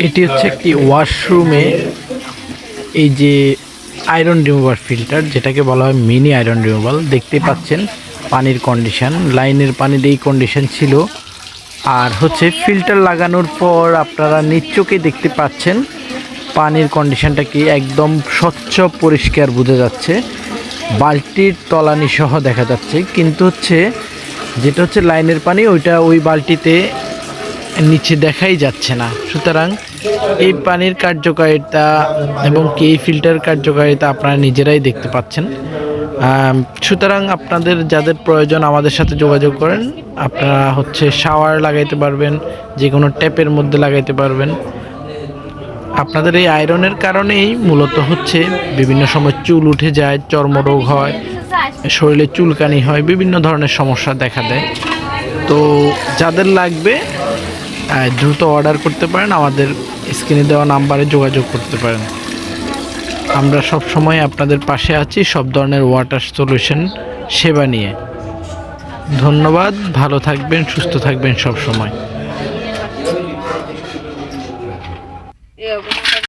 এটি হচ্ছে একটি ওয়াশরুমে এই যে আয়রন রিমুভার ফিল্টার, যেটাকে বলা হয় মিনি আয়রন রিমুভাল। দেখতে পাচ্ছেন পানির কন্ডিশন, লাইনের পানির এই কন্ডিশন ছিল। আর হচ্ছে ফিল্টার লাগানোর পর আপনারা নিজ চোখে দেখতে পাচ্ছেন পানির কন্ডিশনটা কি একদম স্বচ্ছ পরিষ্কার বোঝা যাচ্ছে, বালতির তলানি সহ দেখা যাচ্ছে। কিন্তু হচ্ছে যেটা হচ্ছে লাইনের পানি, ওইটা ওই বালতিতে নিচে দেখাই যাচ্ছে না। সুতরাং এই পানির কার্যকারিতা এবং এই ফিল্টার কার্যকারিতা আপনারা নিজেরাই দেখতে পাচ্ছেন। সুতরাং আপনাদের যাদের প্রয়োজন আমাদের সাথে যোগাযোগ করেন। আপনারা হচ্ছে শাওয়ার লাগাইতে পারবেন, যে কোনো ট্যাপের মধ্যে লাগাইতে পারবেন। আপনাদের এই আয়রনের কারণেই মূলত হচ্ছে বিভিন্ন সময় চুল উঠে যায়, চর্মরোগ হয়, শরীরে চুলকানি হয়, বিভিন্ন ধরনের সমস্যা দেখা দেয়। তো যাদের লাগবে দ্রুত অর্ডার করতে পারেন, আমাদের স্ক্রিনে দেওয়া নাম্বারে যোগাযোগ করতে পারেন। আমরা সব সময় আপনাদের পাশে আছি সব ধরনের ওয়াটার সলিউশন সেবা নিয়ে। ধন্যবাদ, ভালো থাকবেন, সুস্থ থাকবেন সব সময়।